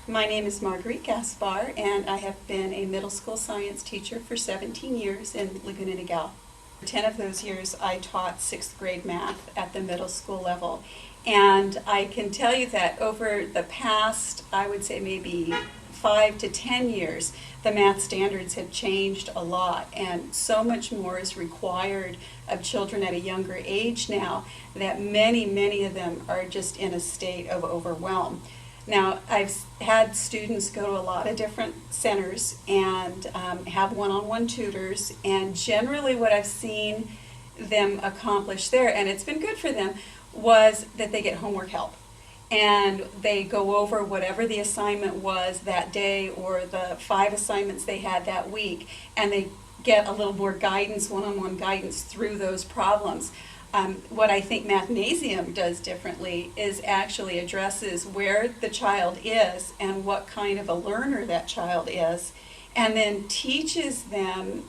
My name is Marguerite Gaspar, and I have been a middle school science teacher for 17 years in Laguna Niguel. 10 of those years I taught 6th grade math at the middle school level. And I can tell you that over the past, I would say maybe 5 to 10 years, the math standards have changed a lot, and so much more is required of children at a younger age now that many of them are just in a state of overwhelm. Now, I've had students go to a lot of different centers and have one-on-one tutors, and generally what I've seen them accomplish there, and it's been good for them, was that they get homework help. And they go over whatever the assignment was that day or the 5 assignments they had that week, and they get a little more guidance, one-on-one guidance through those problems. What I think Mathnasium does differently is actually addresses where the child is and what kind of a learner that child is, and then teaches them,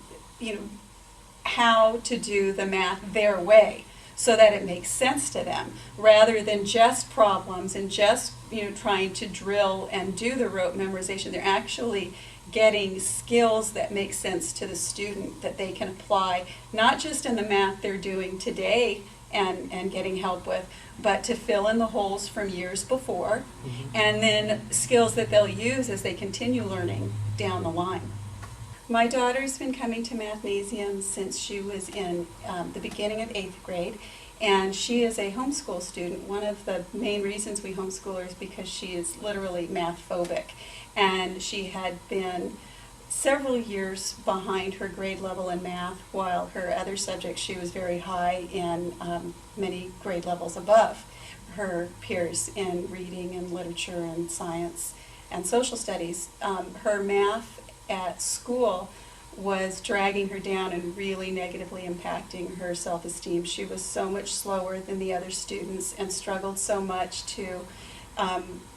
how to do the math their way, so that it makes sense to them, rather than just problems and just trying to drill and do the rote memorization. They're actually getting skills that make sense to the student that they can apply, not just in the math they're doing today and getting help with, but to fill in the holes from years before, and then skills that they'll use as they continue learning down the line. My daughter's been coming to Mathnasium since she was in the beginning of 8th grade, and she is a homeschool student. One of the main reasons we homeschool her is because she is literally math phobic, and she had been several years behind her grade level in math, while her other subjects she was very high in, many grade levels above her peers in reading and literature and science and social studies. Her math at school was dragging her down and really negatively impacting her self-esteem. She was so much slower than the other students and struggled so much to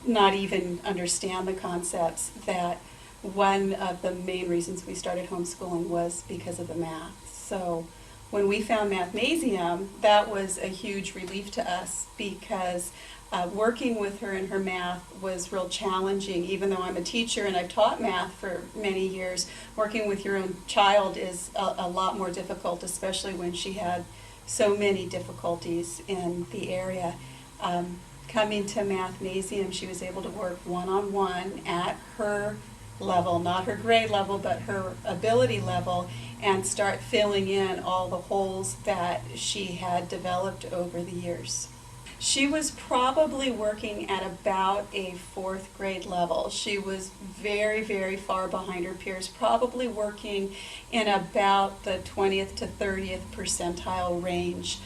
not even understand the concepts that one of the main reasons we started homeschooling was because of the math. So when we found Mathnasium, that was a huge relief to us, because working with her in her math was real challenging. Even though I'm a teacher and I've taught math for many years, working with your own child is a lot more difficult, especially when she had so many difficulties in the area. Coming to Mathnasium, she was able to work one-on-one at her level, not her grade level, but her ability level, and start filling in all the holes that she had developed over the years. She was probably working at about a 4th grade level. She was very far behind her peers, probably working in about the 20th to 30th percentile range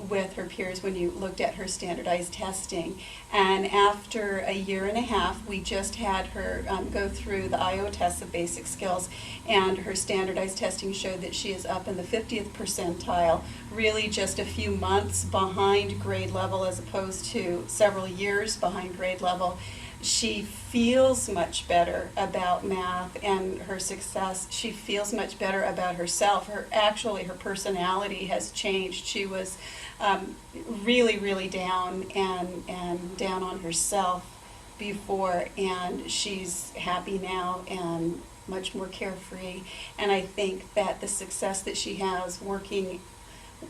with her peers when you looked at her standardized testing. And after a year and a half, we just had her go through the IO tests of basic skills, and her standardized testing showed that she is up in the 50th percentile, really just a few months behind grade level as opposed to several years behind grade level. She feels much better about math and her success. She feels much better about herself. Her personality has changed. She was really down and down on herself before, and she's happy now and much more carefree. And I think that the success that she has working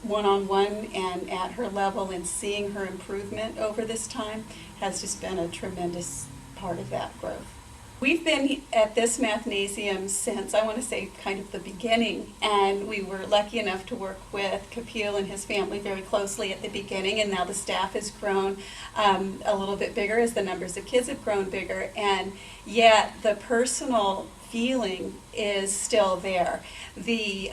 one-on-one and at her level and seeing her improvement over this time has just been a tremendous part of that growth. We've been at this Mathnasium since, I want to say, kind of the beginning, and we were lucky enough to work with Kapil and his family very closely at the beginning, and now the staff has grown a little bit bigger as the numbers of kids have grown bigger, and yet the personal feeling is still there. The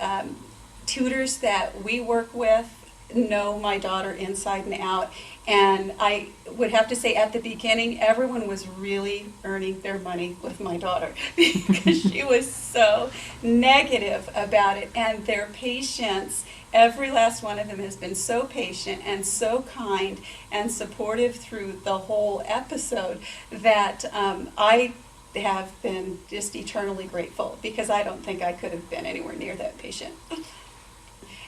tutors that we work with know my daughter inside and out, and I would have to say at the beginning everyone was really earning their money with my daughter because she was so negative about it, and their patience, every last one of them has been so patient and so kind and supportive through the whole episode that I have been just eternally grateful, because I don't think I could have been anywhere near that patient.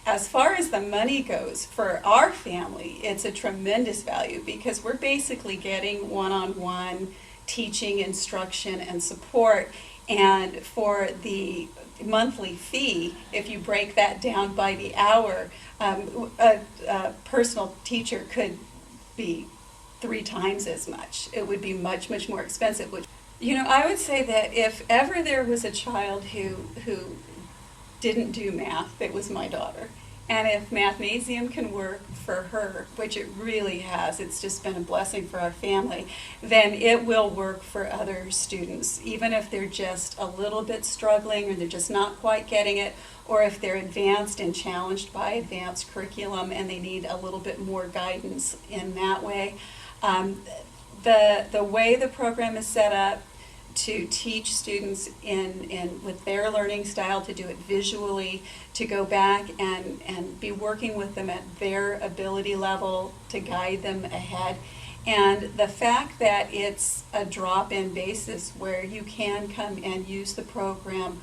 As far as the money goes, for our family, it's a tremendous value, because we're basically getting one-on-one teaching, instruction, and support. And for the monthly fee, if you break that down by the hour, a personal teacher could be 3 times as much. It would be much, much more expensive. I would say that if ever there was a child who didn't do math, it was my daughter. And if Mathnasium can work for her, which it really has, it's just been a blessing for our family, then it will work for other students, even if they're just a little bit struggling or they're just not quite getting it, or if they're advanced and challenged by advanced curriculum and they need a little bit more guidance in that way. The way the program is set up to teach students with their learning style, to do it visually, to go back and be working with them at their ability level, to guide them ahead. And the fact that it's a drop-in basis where you can come and use the program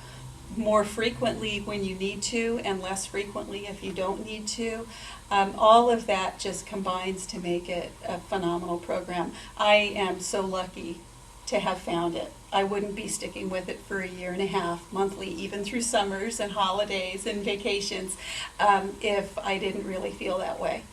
more frequently when you need to and less frequently if you don't need to, all of that just combines to make it a phenomenal program. I am so lucky to have found it. I wouldn't be sticking with it for 1.5 years, monthly, even through summers and holidays and vacations, if I didn't really feel that way.